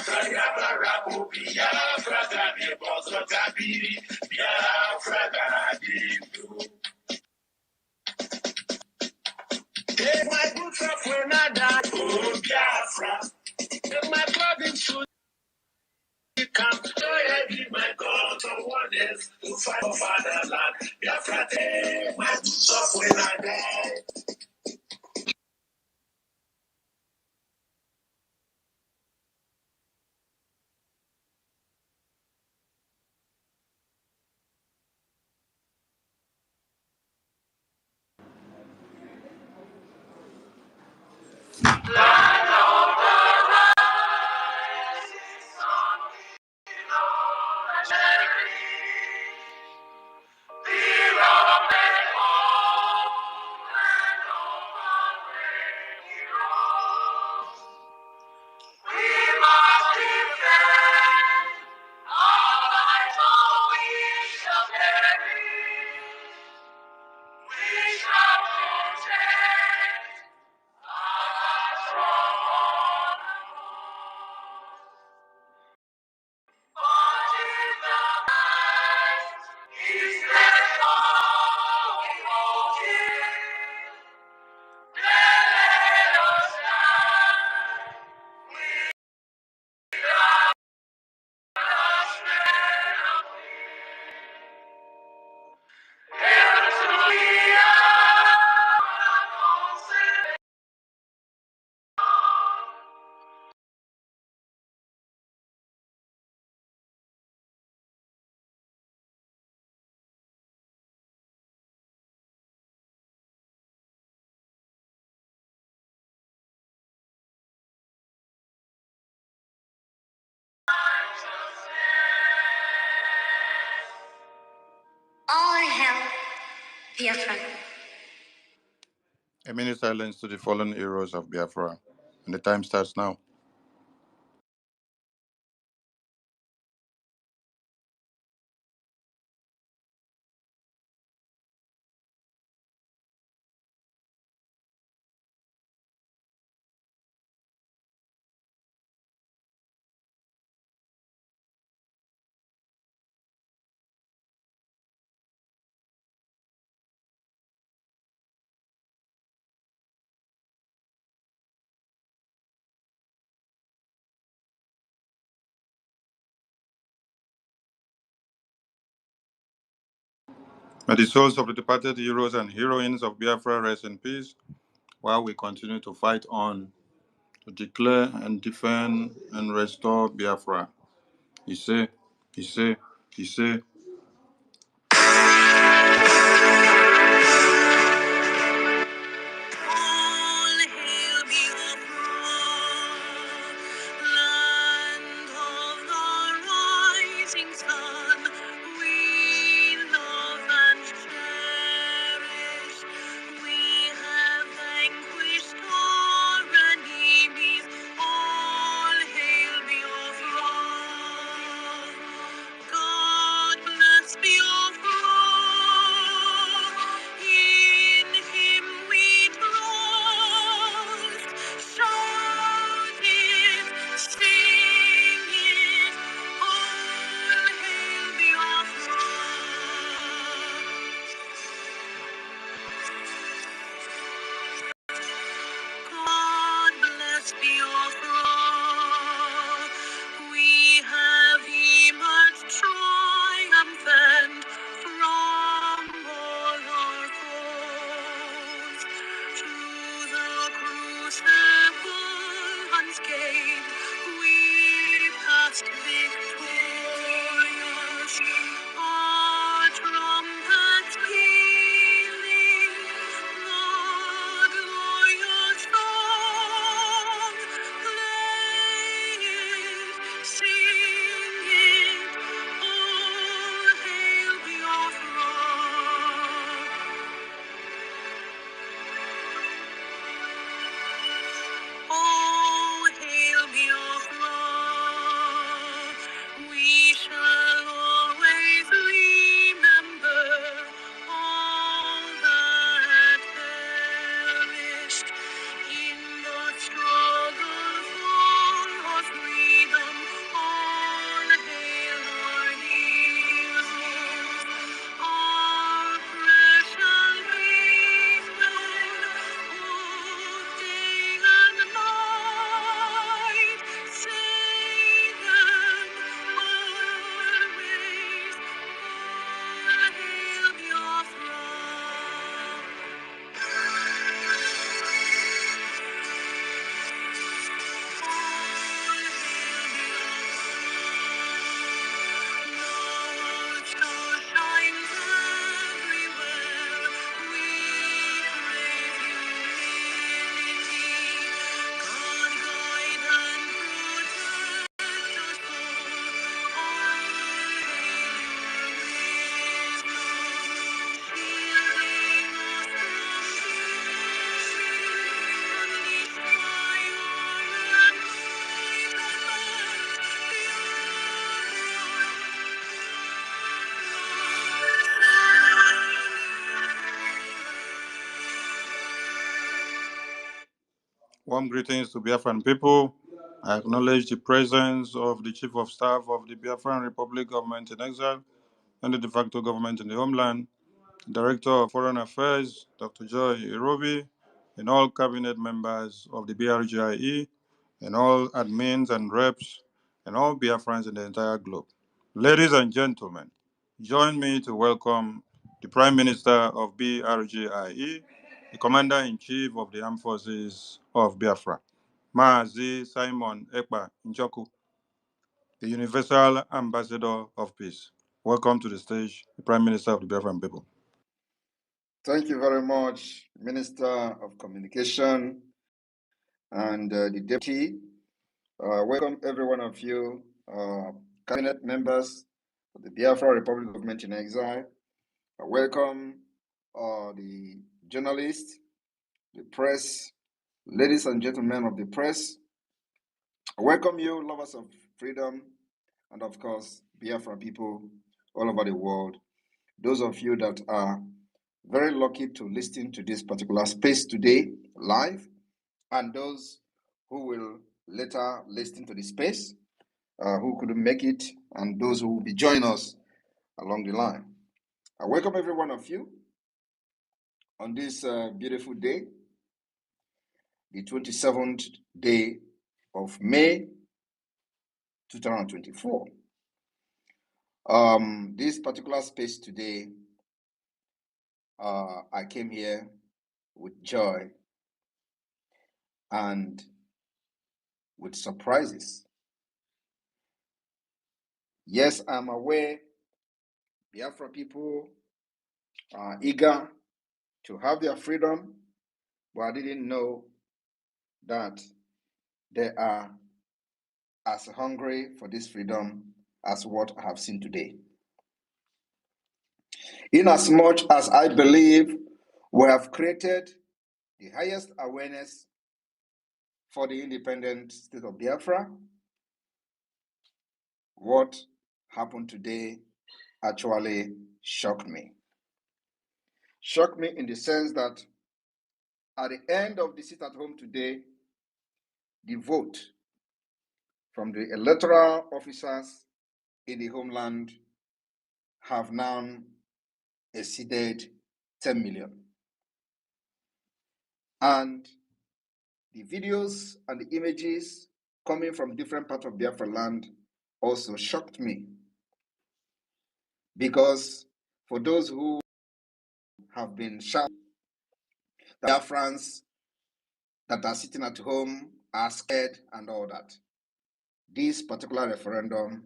My good friend, oh, Biafra. My province should come. So I give my God to one is to fight for fatherland. Biafra, my good friend, I die. All hail Biafra. A minute silence to the fallen heroes of Biafra. And the time starts now. May the souls of the departed heroes and heroines of Biafra rest in peace while we continue to fight on to declare and defend and restore Biafra. He say, he say, he say. All hail Biafra, land of the rising sun. We love and cherish. We have vanquished our enemies. All hail Biafra. God Warm greetings to Biafran people. I acknowledge the presence of the Chief of Staff of the Biafran Republic Government in Exile and the de facto government in the homeland, Director of Foreign Affairs, Dr. Joy Irobi, and all cabinet members of the BRGIE, and all admins and reps, and all Biafrans in the entire globe. Ladies and gentlemen, join me to welcome the Prime Minister of BRGIE, the Commander-in-Chief of the Armed Forces of Biafra, Maazi Simon Ekpa Njoku, the Universal Ambassador of Peace. Welcome to the stage, the Prime Minister of the Biafran people. Thank you very much, Minister of Communication and the Deputy. Welcome every one of you, cabinet members of the Biafra Republic Government in Exile. Welcome the journalists, the press, ladies and gentlemen of the press. Welcome you, lovers of freedom, and of course, Biafra people all over the world. Those of you that are very lucky to listen to this particular space today live, and those who will later listen to the space, who couldn't make it, and those who will be joining us along the line. I welcome every one of you on this beautiful day, the 27th day of May 2024. This particular space today, I came here with joy and with surprises. Yes, I'm aware Biafra people are eager to have their freedom, but I didn't know that they are as hungry for this freedom as what I have seen today. Inasmuch as I believe we have created the highest awareness for the independent state of Biafra, what happened today actually shocked me. Shocked me in the sense that at the end of the sit at home today, the vote from the electoral officers in the homeland have now exceeded 10 million. And the videos and the images coming from different parts of Biafra land also shocked me. Because for those who have been shouting, the Biafrans that are sitting at home are scared and all that, this particular referendum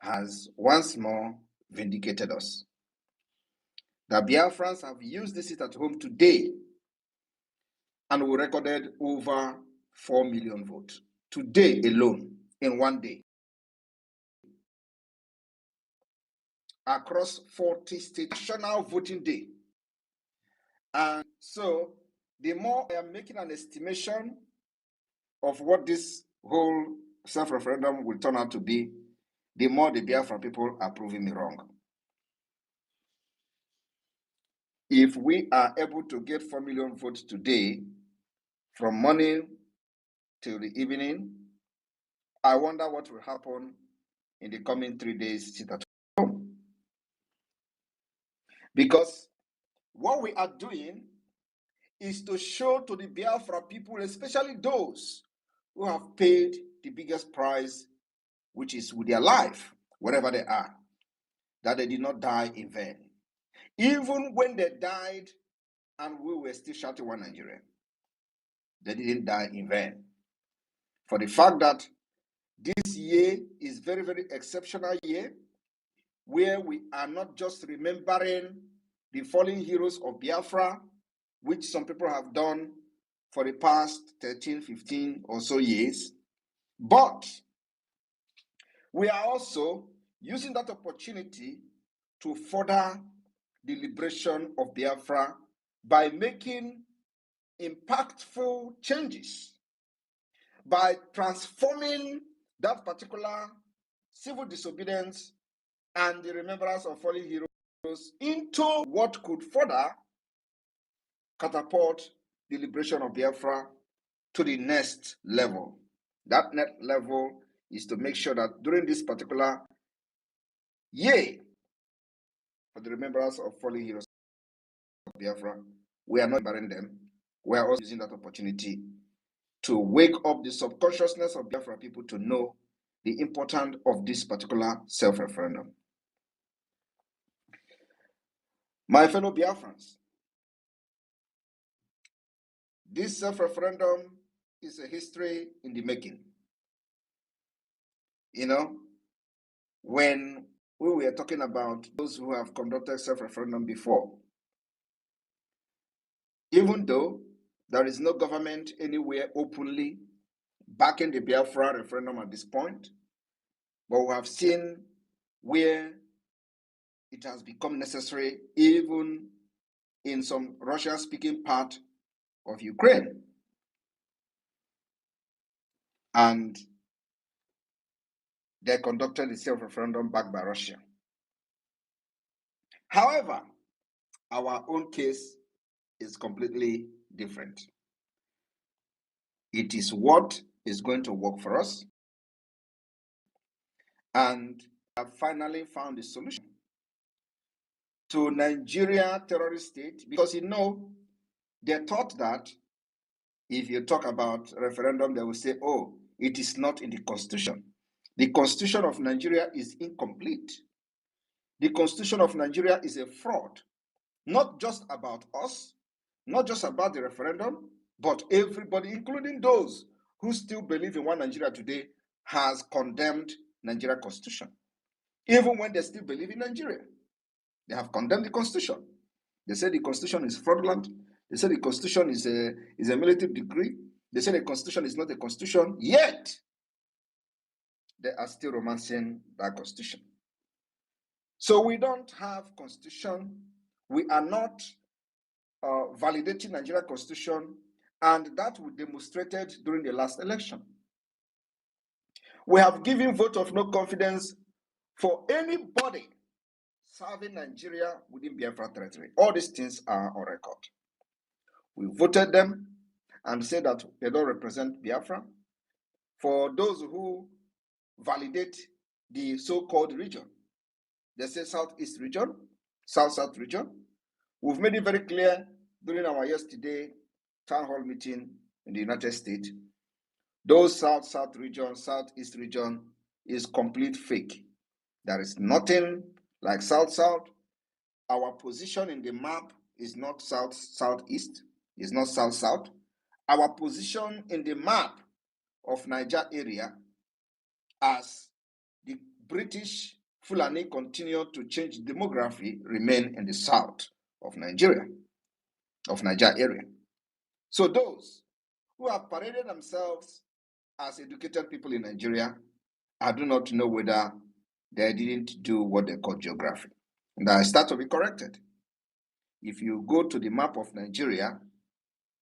has once more vindicated us. The Biafrans have used this sit at home today, and we recorded over 4 million votes today alone, in one day, across 40 states, national voting day. And so the more I am making an estimation of what this whole self-referendum will turn out to be, the more the Biafran people are proving me wrong. If we are able to get 4 million votes today, from morning till the evening, I wonder what will happen in the coming 3 days sit at home. Because what we are doing is to show to the Biafra people, especially those who have paid the biggest price, which is with their life, wherever they are, that they did not die in vain. Even when they died and we were still shouting one Nigeria, they didn't die in vain. For the fact that this year is very, very exceptional year, where we are not just remembering the fallen heroes of Biafra, which some people have done for the past 13, 15 or so years, but we are also using that opportunity to further the liberation of Biafra by making impactful changes, by transforming that particular civil disobedience and the remembrance of fallen heroes into what could further catapult the liberation of Biafra to the next level. That next level is to make sure that during this particular year, for the remembrance of fallen heroes of Biafra, we are not burying them. We are also using that opportunity to wake up the subconsciousness of Biafra people to know the importance of this particular self-referendum. My fellow Biafrans, this self-referendum is a history in the making. You know, when we were talking about those who have conducted self-referendum before, even though there is no government anywhere openly backing the Biafra referendum at this point, but we have seen where it has become necessary, even in some Russian-speaking part of Ukraine. And they conducted the self-referendum backed by Russia. However, our own case is completely different. It is what is going to work for us. And we have finally found a solution to Nigeria terrorist state, because they thought that if you talk about referendum, they will say, oh, it is not in the constitution. The constitution of Nigeria is incomplete. The constitution of Nigeria is a fraud, not just about us, not just about the referendum, but everybody, including those who still believe in one Nigeria today, has condemned Nigeria constitution. Even when they still believe in Nigeria, they have condemned the constitution. They say the constitution is fraudulent. They say the constitution is a military decree. They say the constitution is not a constitution, yet they are still romancing that constitution. So we don't have constitution. We are not validating Nigeria constitution, and that was demonstrated during the last election. We have given vote of no confidence for anybody serving Nigeria within Biafra territory. All these things are on record. We voted them and said that they don't represent Biafra. For those who validate the so-called region, they say Southeast region, South-South region. We've made it very clear during our yesterday town hall meeting in the United States. Those South-South region, Southeast region is complete fake. There is nothing like South-South. Our position in the map is not South-Southeast, is not South-South. Our position in the map of Niger area, as the British Fulani continue to change demography, remain in the south of Nigeria, of Niger area. So those who have paraded themselves as educated people in Nigeria, I do not know whether they didn't do what they call geography. And I start to be corrected. If you go to the map of Nigeria,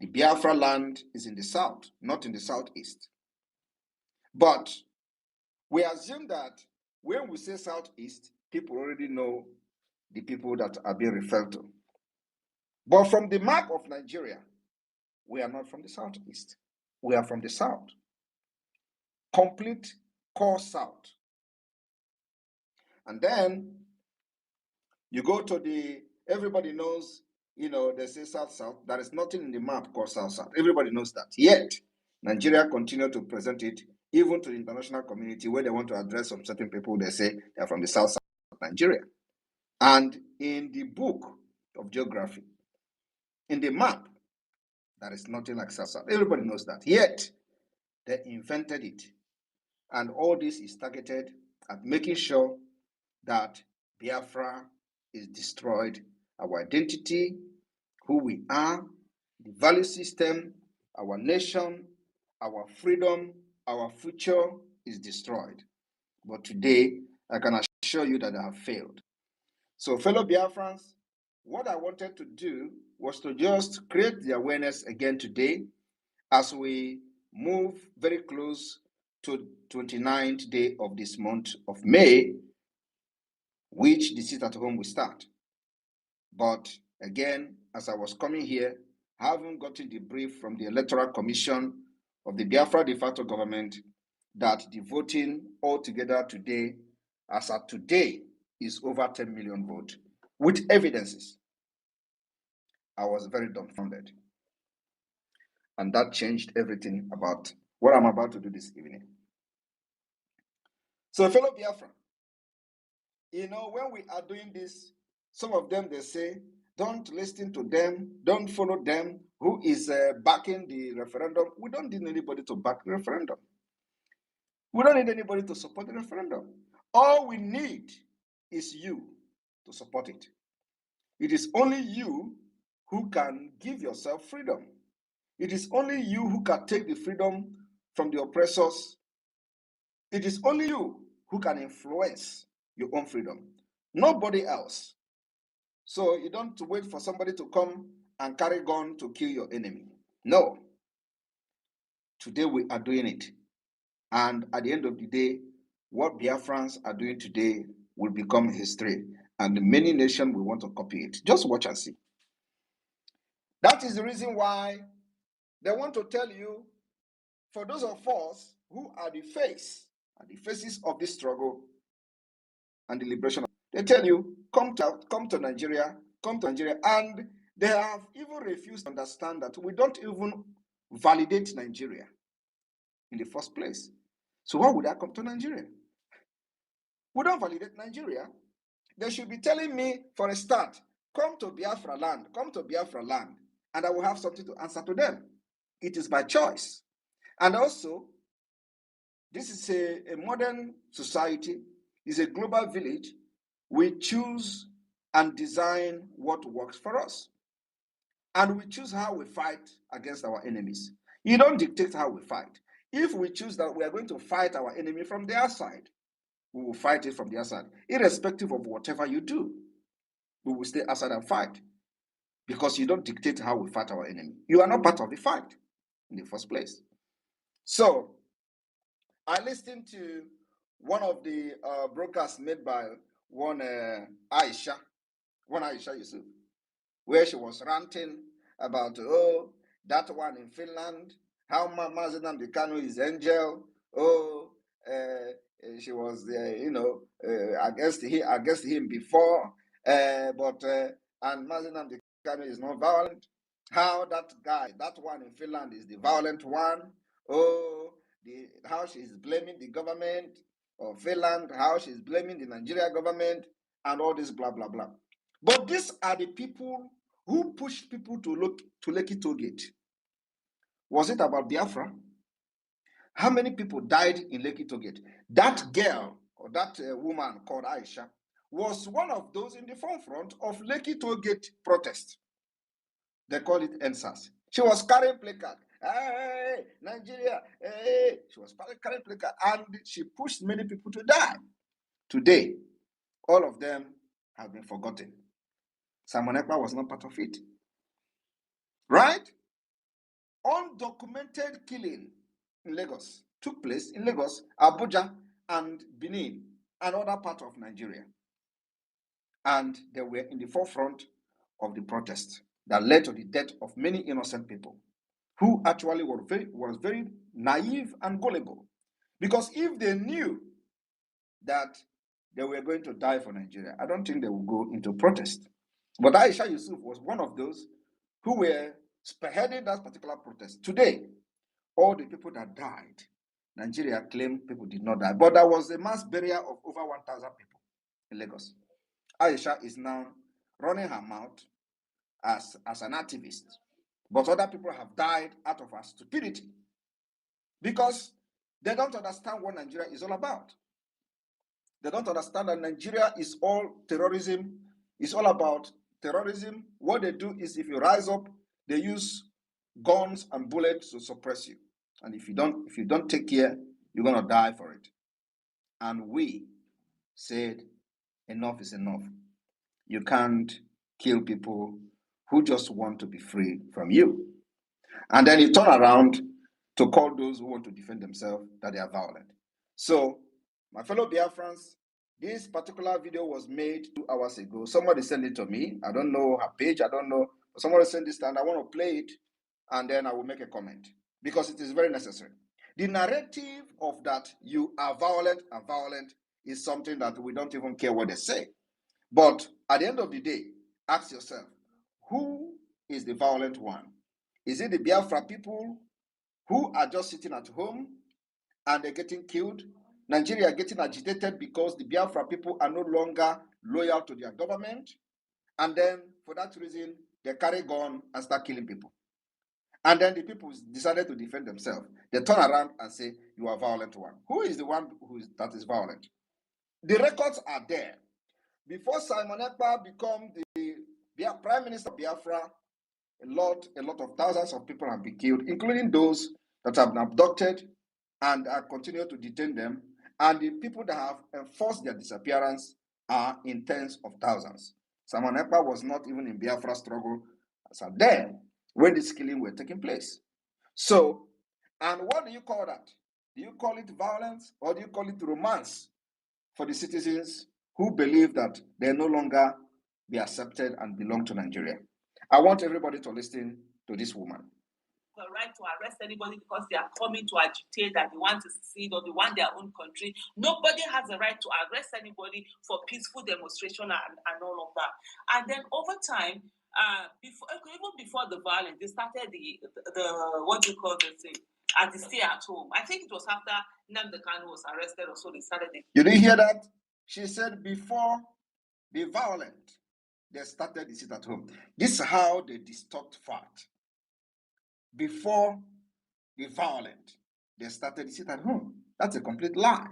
the Biafra land is in the south, not in the southeast. But we assume that when we say southeast, people already know the people that are being referred to. But from the map of Nigeria, we are not from the southeast. We are from the south. Complete core south. And then you go to everybody knows, they say south-south. There is nothing in the map called south-south. Everybody knows that. Yet, Nigeria continue to present it even to the international community where they want to address some certain people. They say they're from the south-south of Nigeria. And in the book of geography, in the map, there is nothing like south-south. Everybody knows that. Yet, they invented it. And all this is targeted at making sure that Biafra is destroyed, our identity, who we are, the value system, our nation, our freedom, our future is destroyed. But today, I can assure you that I have failed. So, fellow Biafrans, what I wanted to do was to just create the awareness again today as we move very close to 29th day of this month of May, which the sit at home will start. But again, as I was coming here, I haven't gotten the brief from the Electoral Commission of the Biafra de facto government that the voting altogether today, as at today, is over 10 million votes with evidences. I was very dumbfounded. And that changed everything about what I'm about to do this evening. So, fellow Biafra, you know, when we are doing this, some of them, they say, don't listen to them, don't follow them. Who is backing the referendum? We don't need anybody to back the referendum. We don't need anybody to support the referendum. All we need is you to support it. It is only you who can give yourself freedom. It is only you who can take the freedom from the oppressors. It is only you who can influence your own freedom. Nobody else. So you don't wait for somebody to come and carry gun to kill your enemy. No. Today we are doing it. And at the end of the day, what Biafrans are doing today will become history. And many nations will want to copy it. Just watch and see. That is the reason why they want to tell you, for those of us who are the faces of this struggle and the liberation, they tell you, come to Nigeria, and they have even refused to understand that we don't even validate Nigeria in the first place. So why would I come to Nigeria? We don't validate Nigeria. They should be telling me, for a start, come to Biafra land, and I will have something to answer to them. It is by choice. And also, this is a modern society, it's a global village. We choose and design what works for us. And we choose how we fight against our enemies. You don't dictate how we fight. If we choose that we are going to fight our enemy from their side, we will fight it from their side. Irrespective of whatever you do, we will stay aside and fight. Because you don't dictate how we fight our enemy. You are not part of the fight in the first place. So, I listened to one of the broadcasts made by one Aisha Yusuf, where she was ranting about, that one in Finland, how Mazen Amdekano is angel, she was, against him before, and Mazen Amdekano is not violent. How that one in Finland is the violent one. How she's blaming the government of Finland, how she's blaming the Nigeria government, and all this blah, blah, blah. But these are the people who pushed people to Lekki Toll Gate. Was it about Biafra? How many people died in Lekki Toll Gate? That girl, or that woman called Aisha, was one of those in the forefront of Lekki Toll Gate protest. They call it NSAS. She was carrying placard. Hey, Nigeria, hey. She was carrying placard, and she pushed many people to die. Today, all of them have been forgotten. Simon Ekpa was not part of it. Right? Undocumented killing in Lagos took place in Lagos, Abuja, and Benin, and other parts of Nigeria. And they were in the forefront of the protest that led to the death of many innocent people who actually were very naive and gullible. Because if they knew that they were going to die for Nigeria, I don't think they would go into protest. But Aisha Yusuf was one of those who were spearheading that particular protest. Today, all the people that died, Nigeria claimed people did not die. But there was a mass burial of over 1,000 people in Lagos. Aisha is now running her mouth as an activist. But other people have died out of our stupidity because they don't understand what Nigeria is all about. They don't understand that Nigeria is all terrorism. It's all about terrorism. What they do is if you rise up, they use guns and bullets to suppress you. And if you don't take care, you're going to die for it. And we said, enough is enough. You can't kill people who just want to be free from you. And then you turn around to call those who want to defend themselves that they are violent. So, my fellow Biafrans, this particular video was made 2 hours ago. Somebody sent it to me. I don't know her page. I don't know. Somebody sent this and I want to play it, and then I will make a comment. because it is very necessary. The narrative of that you are violent and violent is something that we don't even care what they say. But at the end of the day, ask yourself, who is the violent one? Is it the Biafra people who are just sitting at home and they're getting killed? Nigeria are getting agitated because the Biafra people are no longer loyal to their government. And then for that reason, they carry gun and start killing people. And then the people decided to defend themselves. They turn around and say, you are a violent one. Who is the one that is violent? The records are there. Before Simon Ekpa became the Prime Minister of Biafra, a lot of thousands of people have been killed, including those that have been abducted and continue to detain them. And the people that have enforced their disappearance are in tens of thousands. Simon Ekpa was not even in Biafra struggle as at then when this killing were taking place. So, and what do you call that? Do you call it violence or do you call it romance for the citizens who believe that they no longer be accepted and belong to Nigeria? I want everybody to listen to this woman. The right to arrest anybody because they are coming to agitate, that they want to secede or they want their own country. Nobody has the right to arrest anybody for peaceful demonstration and all of that. And then over time, even before the violence, they started the what do you call this thing? At the stay at home. I think it was after Nnamdi Kanu was arrested or so they started it. You didn't hear that? She said before the violence, they started the sit at home. This is how they distort fact. Before the violence, they started the sit at home. That's a complete lie.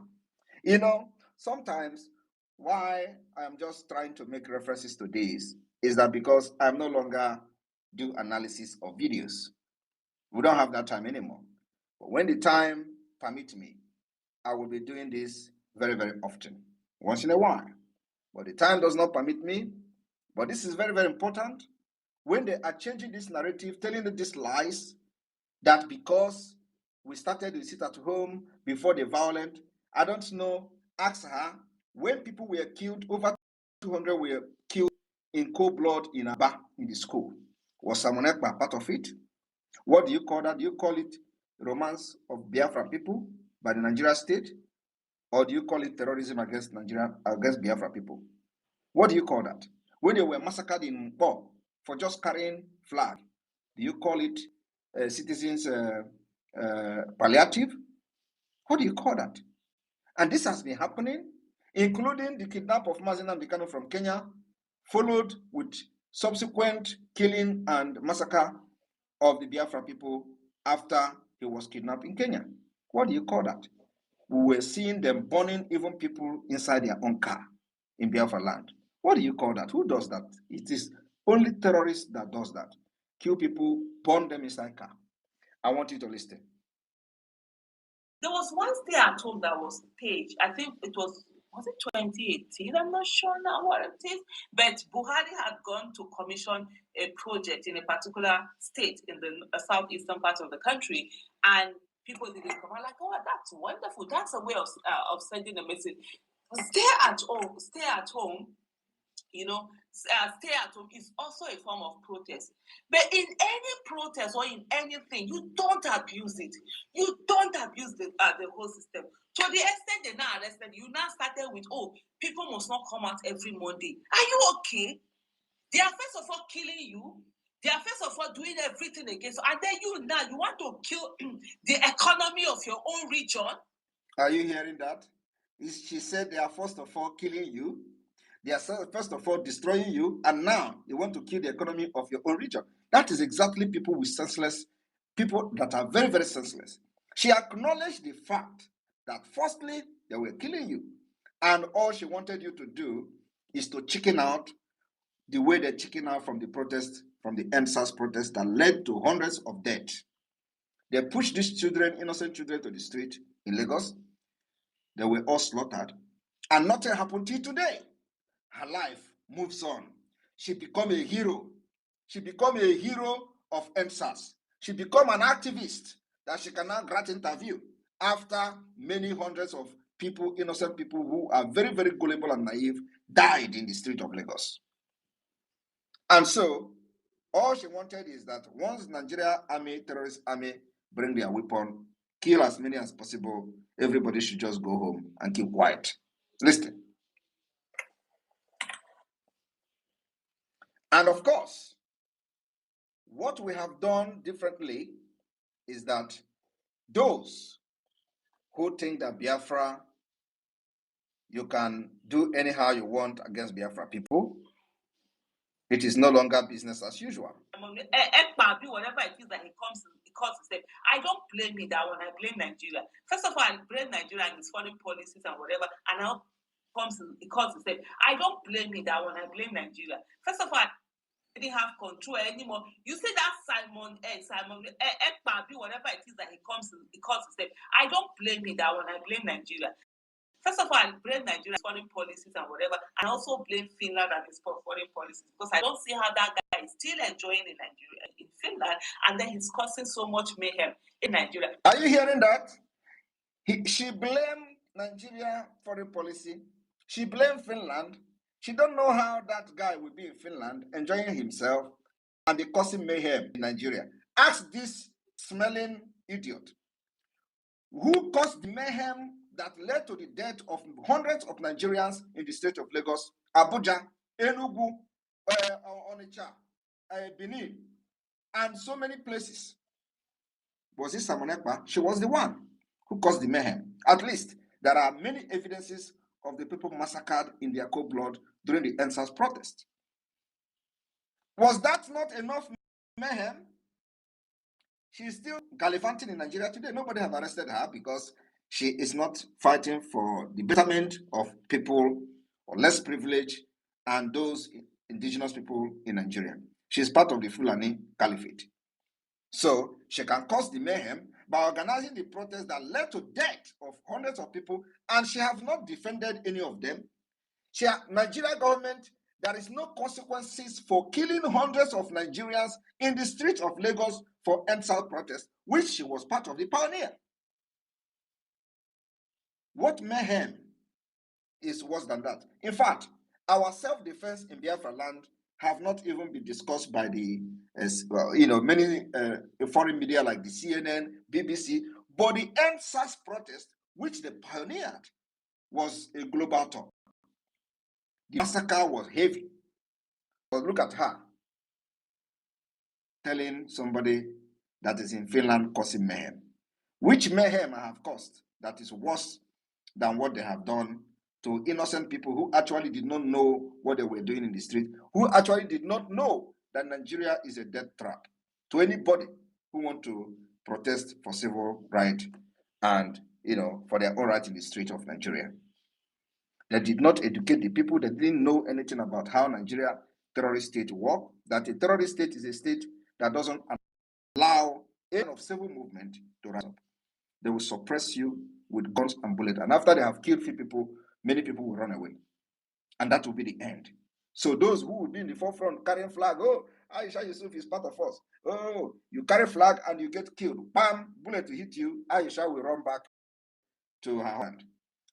You know, sometimes why I'm just trying to make references to this is that because I'm no longer do analysis of videos. We don't have that time anymore. But when the time permits me, I will be doing this very, very often, once in a while. But the time does not permit me. But this is very, very important. When they are changing this narrative, telling these lies, that because we started to sit at home before the violence, I don't know, ask her, when people were killed, over 200 were killed in cold blood in Aba in the school. Was Simon Ekpa part of it? What do you call that? Do you call it romance of Biafra people by the Nigeria state? Or do you call it terrorism against Nigeria, against Biafra people? What do you call that? When they were massacred in Mpo for just carrying flag, do you call it citizens palliative? What do you call that? And this has been happening, including the kidnap of Nnamdi Kanu from Kenya, followed with subsequent killing and massacre of the Biafra people after he was kidnapped in Kenya. What do you call that? We were seeing them burning even people inside their own car in Biafra land. What do you call that? Who does that? It is only terrorists that does that. Kill people, burn them inside car. I want you to listen. There was one stay at home that was staged. I think it was it 2018? I'm not sure now what it is. But Buhari had gone to commission a project in a particular state in the southeastern part of the country, and people didn't come out like, oh, that's wonderful. That's a way of sending a message. Stay at home, you know, stay at home is also a form of protest. But in any protest or in anything, you don't abuse it. You don't abuse the whole system. To the extent they now arrested, you now started with, oh, people must not come out every Monday. Are you okay? They are first of all killing you. They are first of all doing everything against you. And then you want to kill the economy of your own region. Are you hearing that? She said they are first of all killing you. They are first of all destroying you, and now they want to kill the economy of your own region. That is exactly people that are very, very senseless. She acknowledged the fact that firstly, they were killing you, and all she wanted you to do is to chicken out the way they chicken out from the protest, from the NSAS protest that led to hundreds of deaths. They pushed these children, innocent children, to the street in Lagos. They were all slaughtered, and nothing happened till today. Her life moves on. She became a hero. She became a hero of NSAS. She became an activist that she can now grant interview after many hundreds of people, innocent people who are very, very gullible and naive, died in the street of Lagos. And so, all she wanted is that once Nigeria army, terrorist army, bring their weapon, kill as many as possible. Everybody should just go home and keep quiet. Listen. And of course, what we have done differently is that those who think that Biafra, you can do anyhow you want against Biafra people, it is no longer business as usual. Whatever it is that he comes because he said, I don't blame me that one, I blame Nigeria. First of all, I blame Nigeria and his foreign policies and whatever, and now comes because he said, I don't blame me that one, I blame Nigeria. First of all, I didn't have control anymore. You see that Simon Ekpa, whatever it is that he comes because he said, I don't blame me that one, I blame Nigeria. First of all, I blame Nigeria's foreign policies and whatever, and I also blame Finland and his foreign policies because I don't see how that guy is still enjoying in Nigeria, in Finland, and then he's causing so much mayhem in Nigeria. Are you hearing that? She blamed Nigeria foreign policy. She blamed Finland. She don't know how that guy will be in Finland enjoying himself and be causing mayhem in Nigeria. Ask this smelling idiot who caused the mayhem that led to the death of hundreds of Nigerians in the state of Lagos, Abuja, Enugu, Onitsha, Benin, and so many places. Was it Simon Ekpa? She was the one who caused the mayhem. At least there are many evidences of the people massacred in their cold blood during the NSAS protest. Was that not enough mayhem? She's still gallivanting in Nigeria today. Nobody has arrested her because she is not fighting for the betterment of people or less privileged and those indigenous people in Nigeria. She's part of the Fulani Caliphate. So she can cause the mayhem by organizing the protest that led to death of hundreds of people, and she has not defended any of them. Nigeria government, there is no consequences for killing hundreds of Nigerians in the streets of Lagos for NSAS protest, which she was part of the pioneer. What mayhem is worse than that? In fact, our self-defense in Biafra land have not even been discussed by the, many foreign media like the CNN, BBC, but the NSAS protest, which they pioneered, was a global talk. The massacre was heavy. But look at her telling somebody that is in Finland causing mayhem. Which mayhem I have caused that is worse than what they have done to innocent people who actually did not know what they were doing in the street, who actually did not know that Nigeria is a death trap to anybody who want to protest for civil rights and for their own right in the street of Nigeria. They did not educate the people. They didn't know anything about how Nigeria terrorist state work, that a terrorist state is a state that doesn't allow any of civil movement to rise up. They will suppress you with guns and bullets. And after they have killed few people, many people will run away. And that will be the end. So those who will be in the forefront carrying flag, oh, Aisha Yusuf is part of us. Oh, you carry flag and you get killed. Bam, bullet to hit you. Aisha will run back to her hand.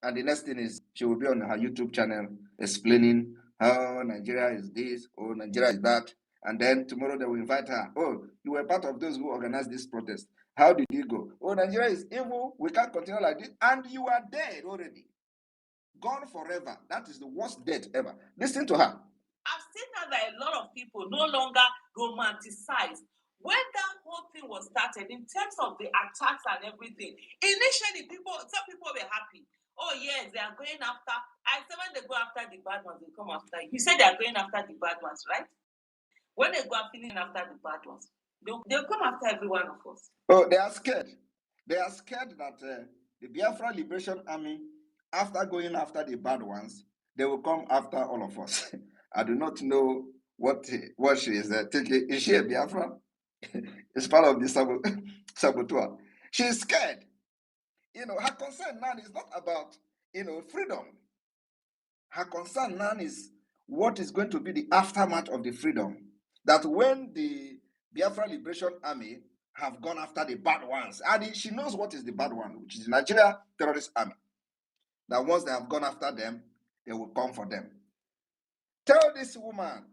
And the next thing is she will be on her YouTube channel explaining how Nigeria is this, or Nigeria is that. And then tomorrow they will invite her. Oh, you were part of those who organized this protest. How did you go? Oh, Nigeria is evil. We can't continue like this. And you are dead already. Gone forever. That is the worst death ever. Listen to her. I've seen now that a lot of people no longer romanticize when that whole thing was started in terms of the attacks and everything. Initially, some people were happy. Oh, yes, they are going after. I said when they go after the bad ones, they come after you. You said they are going after the bad ones, right? When they go after the bad ones, they'll come after every one of us. Oh, they are scared. They are scared that the Biafra Liberation Army, after going after the bad ones, they will come after all of us. I do not know what she is thinking. Is she a Biafra? It's part of the saboteur. She is scared. Her concern now is not about, freedom. Her concern now is what is going to be the aftermath of the freedom. That when the Biafra Liberation Army have gone after the bad ones, and she knows what is the bad one, which is the Nigeria Terrorist Army, that once they have gone after them, they will come for them. Tell this woman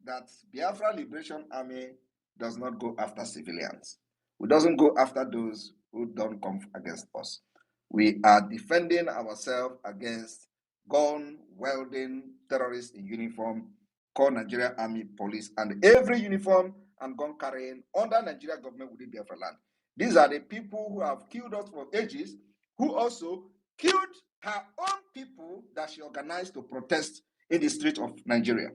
that Biafra Liberation Army does not go after civilians. We doesn't go after those who don't come against us. We are defending ourselves against gun-wielding terrorists in uniform called Nigeria Army Police, and every uniform and gun carrying under Nigeria government within Biafra land. These are the people who have killed us for ages, who also killed her own people that she organized to protest in the street of Nigeria.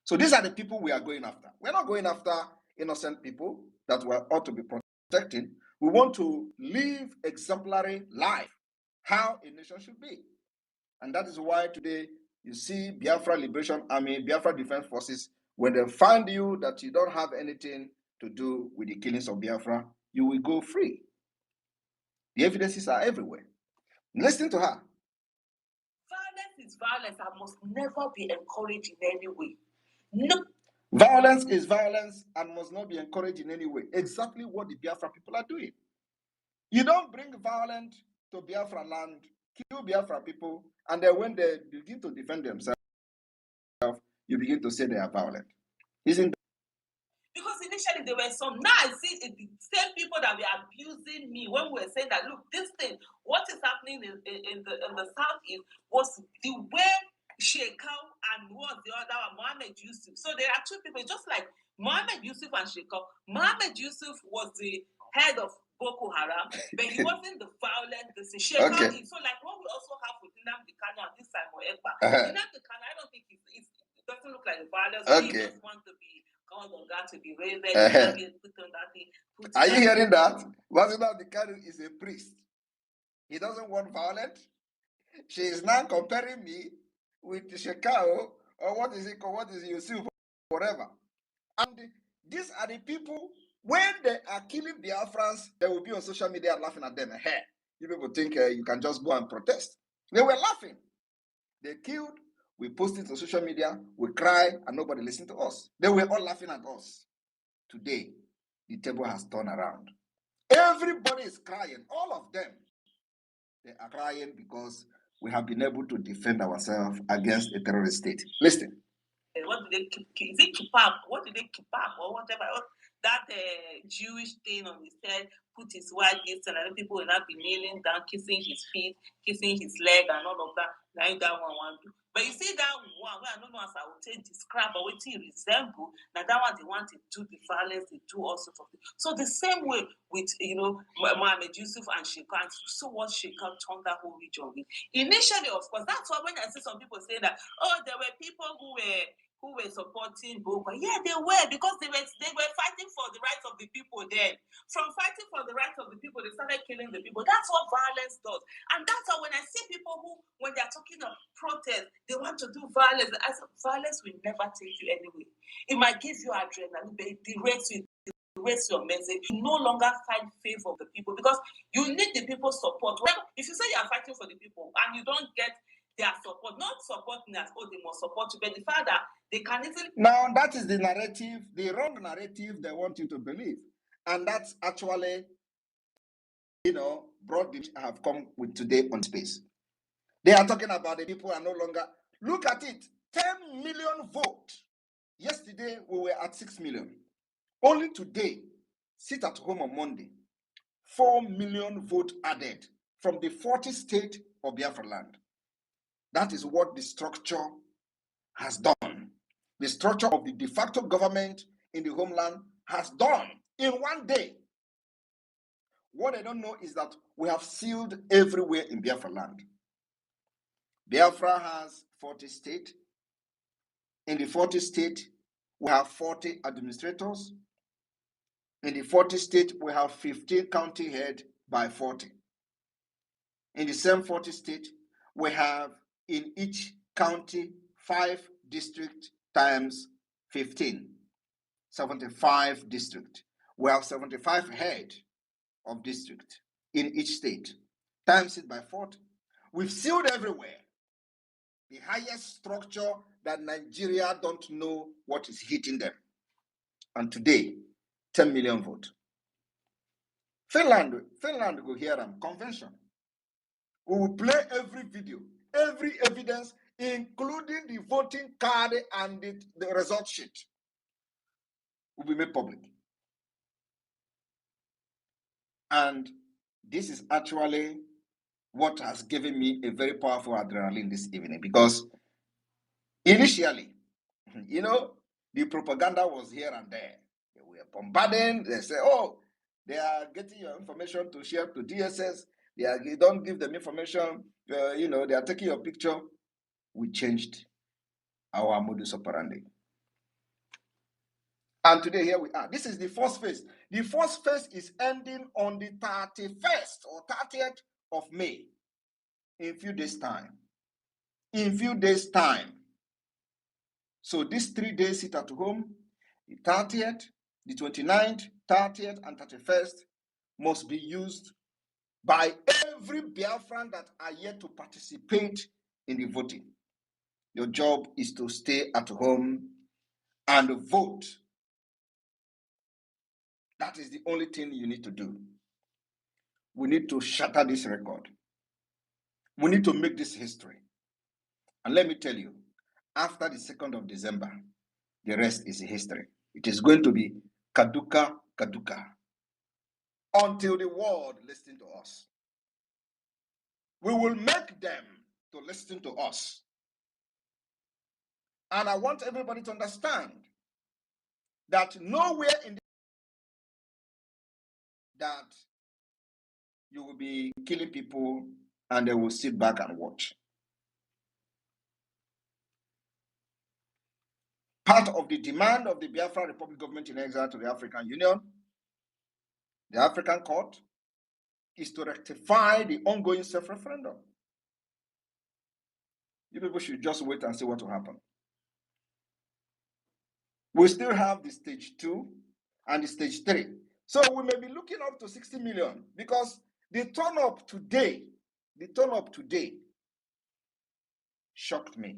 So these are the people we are going after. We're not going after innocent people that we ought to be protecting. We want to live exemplary life, how a nation should be. And that is why today you see Biafra Liberation Army, Biafra Defense Forces, when they find you that you don't have anything to do with the killings of Biafra, you will go free. The evidences are everywhere. Listen to her. Violence is violence and must never be encouraged in any way. No. Violence is violence and must not be encouraged in any way. Exactly what the Biafra people are doing. You don't bring violence to Biafra land, kill Biafra people, and then when they begin to defend themselves, you begin to say they are violent. Isn't that? Because initially there were some. Now I see the same people that were abusing me when we were saying that, look, this thing, what is happening in the southeast was the way Shekau and what the other one, Mohammed Yusuf. So there are two people, just like Mohammed Yusuf and Shekau. Mohammed Yusuf was the head of Boko Haram, but he wasn't the violent. Shekau Okay. so like what we also have with Nnamdi Kanu and this time Ekpa. Nnamdi Kanu, I don't think it doesn't look like the violence. Okay. He just wants to be called on God to be raised. Are you hearing that? Nnamdi Kanu is a priest. He doesn't want violence. She is now comparing me with Shekau, or what is it called? What is Yusuf, whatever. And these are the people, when they are killing Biafrans, they will be on social media laughing at them. Hey, you people think you can just go and protest. They were laughing. They killed, we posted on social media, we cry, and nobody listened to us. They were all laughing at us. Today, the table has turned around. Everybody is crying, all of them. They are crying because we have been able to defend ourselves against a terrorist state. Listen. What do they keep? Is it keep up? What do they keep up or whatever? That Jewish thing on his head, put his white gifts, and other people will not be kneeling down, kissing his feet, kissing his leg, and all of that. Like that one do. But you see that one, where I don't know as I would say describe, but what it resemble. Now that one they want to do the violence, they do all sorts of things. So the same way with Mohammed Yusuf and Shekau, and so what Shekau turned that whole region with. Initially, of course, that's why when I see some people say that, oh, there were people who were supporting Boko. Yeah, they were, because they were fighting for the rights of the people then. From fighting for the rights of the people, they started killing the people. That's what violence does. And that's why when I see people who, when they're talking of protest, they want to do violence. I said, violence will never take you anywhere. It might give you adrenaline, but it derails you. Your message, you no longer find favor of the people, because you need the people's support. Well, if you say you are fighting for the people and you don't get their support, not supporting as they must support you, but the fact that they can easily. Now that is the narrative, the wrong narrative they want you to believe, and that's actually, broad I have come with today on space. They are talking about the people are no longer. Look at it, 10 million vote. Yesterday we were at 6 million. Only today, sit at home on Monday, 4 million vote added from the 40 state of Biafra land. That is what the structure has done. The structure of the de facto government in the homeland has done in one day. What I don't know is that we have sealed everywhere in Biafra land. Biafra has 40 states. In the 40 states, we have 40 administrators. In the 40 states, we have 15 county head by 40. In the same 40 states, we have in each county 5 districts times 15, 75 districts. We have 75 head of district in each state, times it by 40. We've sealed everywhere. The highest structure that Nigeria don't know what is hitting them. And today, 10 million vote. Finland go hear them, convention. We will play every video, every evidence, including the voting card and the result sheet will be made public. And this is actually what has given me a very powerful adrenaline this evening, because initially, the propaganda was here and there. They were bombarding. They say, oh, they are getting your information to share to DSS. They don't give them information. They are taking your picture. We changed our modus operandi. And today, here we are. This is the first phase. The first phase is ending on the 31st or 30th of May, in a few days' time. In a few days' time. So these 3 days sit at home, the 30th, the 29th, 30th, and 31st must be used by every Biafran that are yet to participate in the voting. Your job is to stay at home and vote. That is the only thing you need to do. We need to shatter this record. We need to make this history. And let me tell you, after the 2nd of December, the rest is history. It is going to be Kaduka, Kaduka, until the world listens to us. We will make them to listen to us. And I want everybody to understand that nowhere in that you will be killing people and they will sit back and watch. Part of the demand of the Biafra Republic government in exile to the African Union, the African court, is to rectify the ongoing self-referendum. You people should just wait and see what will happen. We still have the stage 2 and the stage 3. So we may be looking up to 60 million, because the turn up today shocked me.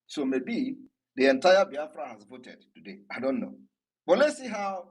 So maybe the entire Biafra has voted today. I don't know. But let's see how.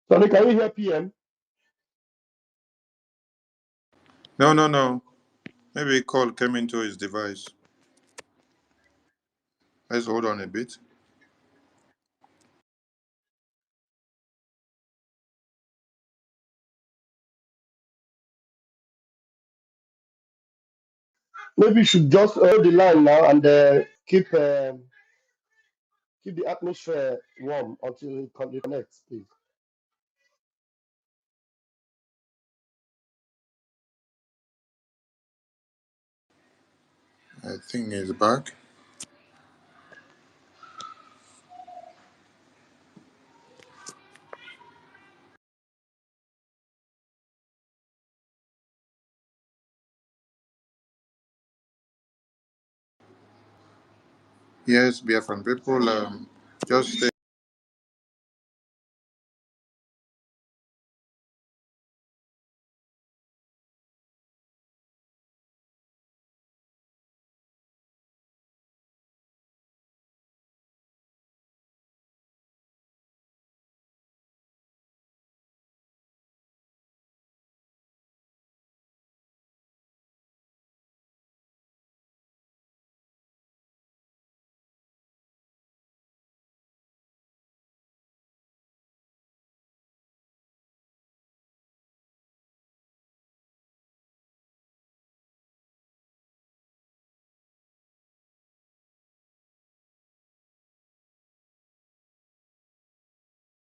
Sonny, can you hear PM? No. Maybe a call came into his device. Let's hold on a bit. Maybe you should just hold the line now and keep the atmosphere warm until he connects, please. I think he's back. Yes, Biafran people, just stay.